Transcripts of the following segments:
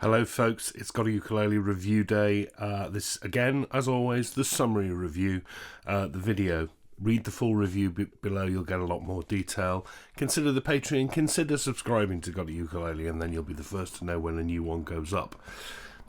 Hello folks, it's GotAUkulele review day. This again, as always, the summary review, the video. Read the full review below, you'll get a lot more detail. Consider the Patreon, consider subscribing to GotAUkulele, and then you'll be the first to know when a new one goes up.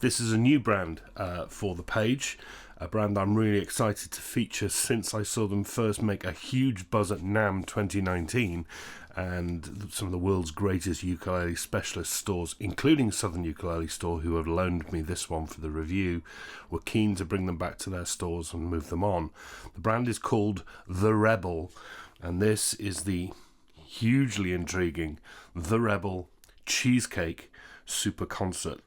This is a new brand for the page, a brand I'm really excited to feature since I saw them first make a huge buzz at NAMM 2019, and some of the world's greatest ukulele specialist stores, including Southern Ukulele Store, who have loaned me this one for the review, were keen to bring them back to their stores and move them on. The brand is called The Rebel, and this is the hugely intriguing The Rebel Cheesecake Super Concert.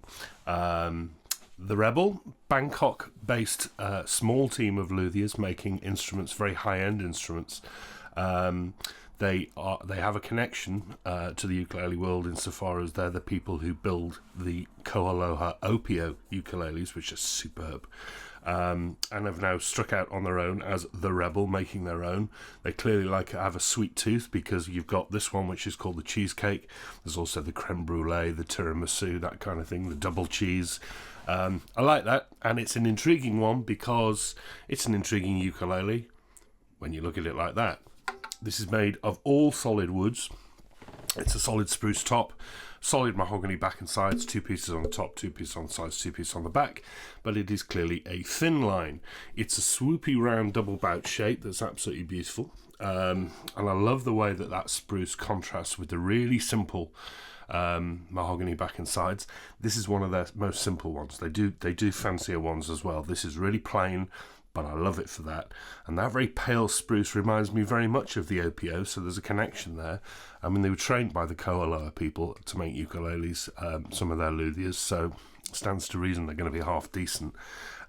The Rebel, Bangkok-based small team of luthiers making instruments, very high-end instruments. They have a connection to the ukulele world insofar as they're the people who build the Koaloha Opio ukuleles, which are superb, and have now struck out on their own as The Rebel, making their own. They clearly have a sweet tooth, because you've got this one which is called the Cheesecake. There's also the creme brulee, the tiramisu, that kind of thing, the double cheese. I like that, and it's an intriguing one because it's an intriguing ukulele when you look at it like that. This is made of all solid woods. It's a solid spruce top, solid mahogany back and sides, 2 pieces on the top, 2 pieces on the sides, 2 pieces on the back, but it is clearly a thin line. It's a swoopy round double bout shape that's absolutely beautiful, and I love the way that that spruce contrasts with the really simple mahogany back and sides. This is one of their most simple ones. They do fancier ones as well. This is really plain, but I love it for that. And that very pale spruce reminds me very much of the OPO, so there's a connection there. I mean, they were trained by the Koaloha people to make ukuleles, some of their luthiers, so stands to reason they're going to be half decent.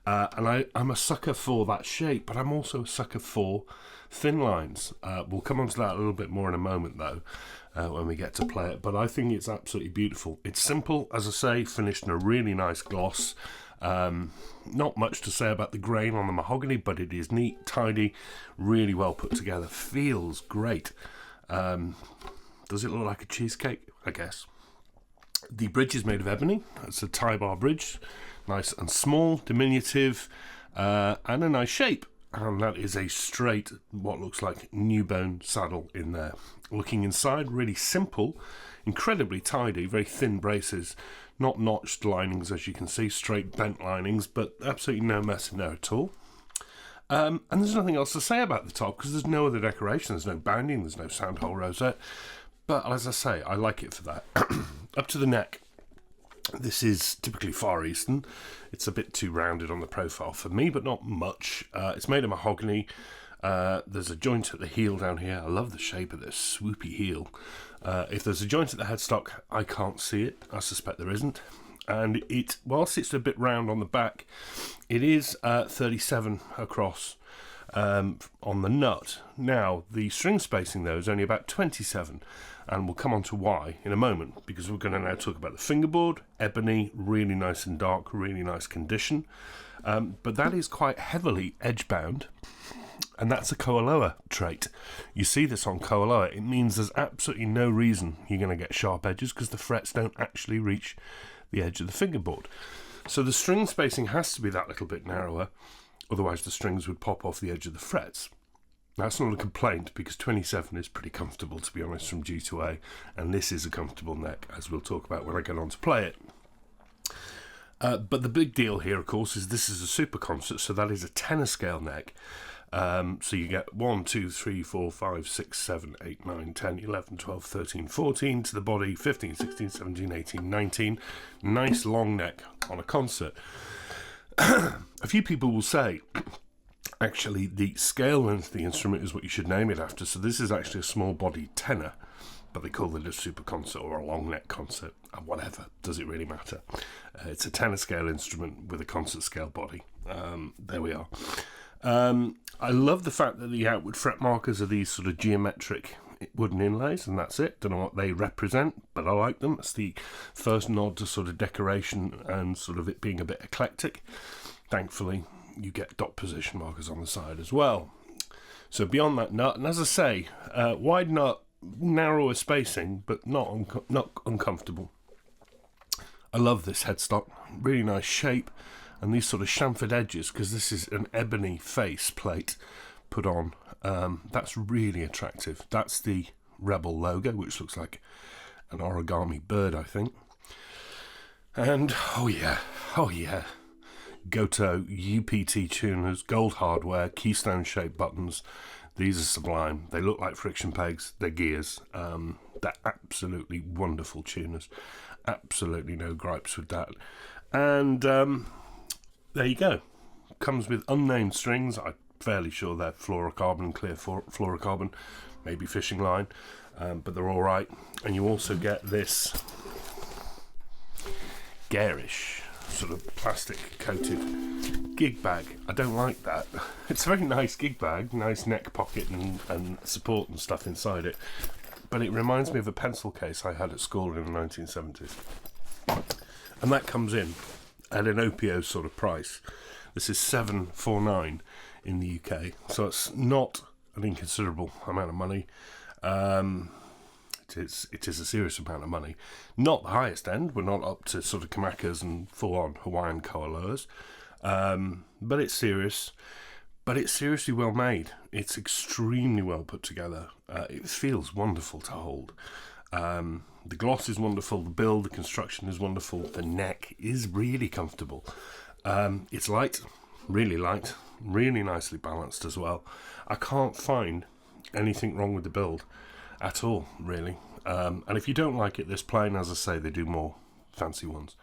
And I'm a sucker for that shape, but I'm also a sucker for thin lines. We'll come on to that a little bit more in a moment, though, when we get to play it. But I think it's absolutely beautiful. It's simple, as I say, finished in a really nice gloss. Not much to say about the grain on the mahogany, but it is neat, tidy, really well put together. Feels great. Does it look like a cheesecake? I guess. The bridge is made of ebony. It's a tie bar bridge, nice and small, diminutive, and a nice shape. And that is a straight, what looks like new bone saddle in there. Looking inside, really simple, incredibly tidy, very thin braces, not notched linings as you can see, straight bent linings, but absolutely no mess in there at all. And there's nothing else to say about the top because there's no other decoration, there's no banding, there's no sound hole rosette. But as I say, I like it for that. Up to the neck. This is typically Far Eastern. It's a bit too rounded on the profile for me, but not much. It's made of mahogany. There's a joint at the heel down here. I love the shape of this swoopy heel. If there's a joint at the headstock, I can't see it. I suspect there isn't. And whilst it's a bit round on the back, it is 37 across on the nut. Now, the string spacing, though, is only about 27. And we'll come on to why in a moment, because we're going to now talk about the fingerboard. Ebony, really nice and dark, really nice condition. But that is quite heavily edge-bound. And that's a Koaloha trait. You see this on Koaloha. It means there's absolutely no reason you're going to get sharp edges because the frets don't actually reach the edge of the fingerboard. So the string spacing has to be that little bit narrower, otherwise the strings would pop off the edge of the frets. That's not a complaint because 27 is pretty comfortable, to be honest, from G to A, and this is a comfortable neck, as we'll talk about when I get on to play it. But the big deal here, of course, is this is a super concert, so that is a tenor scale neck. So you get 1, 2, 3, 4, 5, 6, 7, 8, 9, 10, 11, 12, 13, 14 to the body, 15, 16, 17, 18, 19. Nice long neck on a concert. A few people will say, actually, the scale length of the instrument is what you should name it after. So this is actually a small body tenor, but they call it a super concert or a long neck concert, and whatever, does it really matter? It's a tenor scale instrument with a concert scale body. There we are. I love the fact that the outward fret markers are these sort of geometric wooden inlays, and that's it. Don't know what they represent, but I like them. It's the first nod to sort of decoration and sort of it being a bit eclectic. Thankfully, you get dot position markers on the side as well. So beyond that nut, and as I say, wide nut, narrower spacing, but not uncomfortable. I love this headstock, really nice shape, and these sort of chamfered edges, because this is an ebony face plate put on. That's really attractive. That's the Rebel logo, which looks like an origami bird, I think. And oh yeah, GotAUPT tuners, gold hardware, keystone shaped buttons. These are sublime. They look like friction pegs. They're gears. They're absolutely wonderful tuners. Absolutely no gripes with that. And there you go. Comes with unnamed strings. I'm fairly sure they're fluorocarbon, clear fluorocarbon, maybe fishing line, but they're all right. And you also get this garish sort of plastic coated gig bag. I don't like that. It's a very nice gig bag, nice neck pocket and support and stuff inside it, but it reminds me of a pencil case I had at school in the 1970s, and that comes in at an Opio sort of price. This is $7.49 in the UK, so it's not an inconsiderable amount of money. It is a serious amount of money. Not the highest end. We're not up to sort of Kamakas and full-on Hawaiian koalas. But it's serious. But it's seriously well made. It's extremely well put together. It feels wonderful to hold. The gloss is wonderful. The build, the construction is wonderful. The neck is really comfortable. It's light, really nicely balanced as well. I can't find anything wrong with the build at all, really. And if you don't like it this plain, as I say, they do more fancy ones.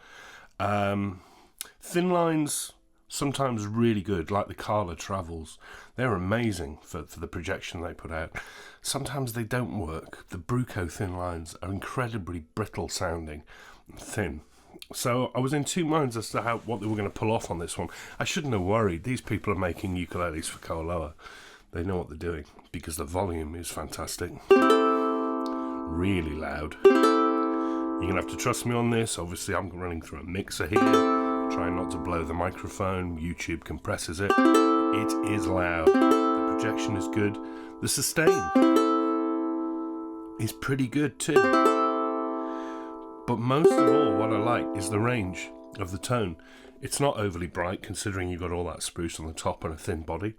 Thin lines, sometimes really good, like the Carla Travels. They're amazing for the projection they put out. Sometimes they don't work. The Bruco thin lines are incredibly brittle sounding and thin. So I was in two minds as to what they were going to pull off on this one. I shouldn't have worried. These people are making ukuleles for koaloa. They know what they're doing, because the volume is fantastic. Really loud. You're going to have to trust me on this. Obviously, I'm running through a mixer here. Trying not to blow the microphone. YouTube compresses it. It is loud. The projection is good. The sustain is pretty good too. But most of all, what I like is the range of the tone. It's not overly bright, considering you've got all that spruce on the top and a thin body.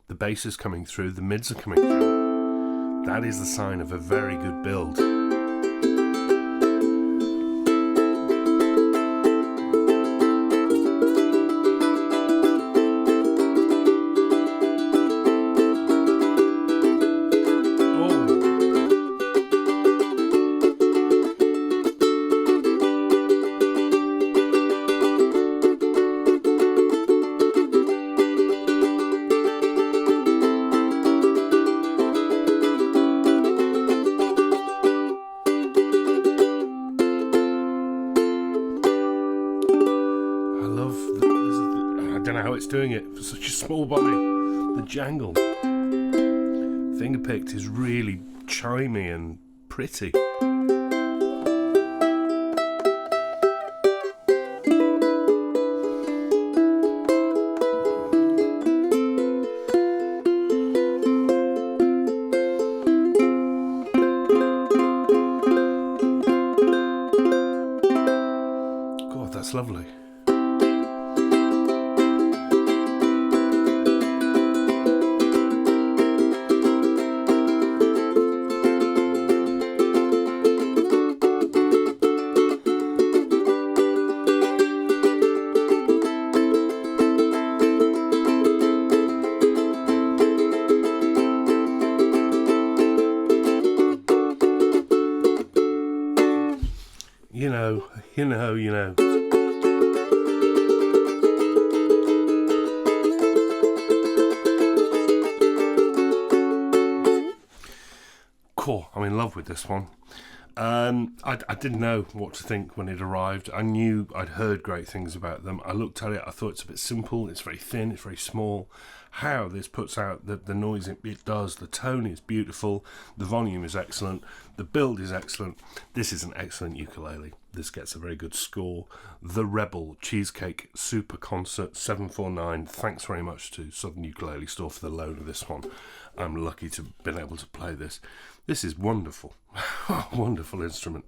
The bass is coming through, the mids are coming through. That is the sign of a very good build. I don't know how it's doing it for such a small body. The jangle. Fingerpicked is really chimey and pretty. God, that's lovely. You know. Cool, I'm in love with this one. I didn't know what to think when it arrived. I knew I'd heard great things about them. I looked at it, I thought it's a bit simple, it's very thin, it's very small. How this puts out the noise it does, the tone is beautiful, the volume is excellent, the build is excellent. This is an excellent ukulele. this gets a very good score. The Rebel Cheesecake Super Concert 749. Thanks very much to Southern Ukulele Store for the loan of this one. I'm lucky to have been able to play this. This is wonderful. Wonderful instrument.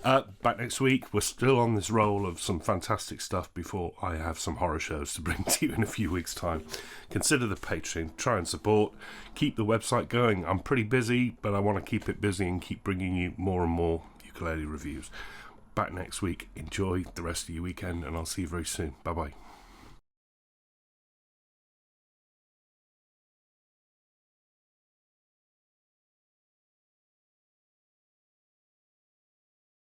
Back next week. We're still on this roll of some fantastic stuff before I have some horror shows to bring to you in a few weeks' time. Consider the Patreon. Try and support. Keep the website going. I'm pretty busy, but I want to keep it busy and keep bringing you more and more ukulele reviews. Back next week. Enjoy the rest of your weekend, and I'll see you very soon. Bye-bye.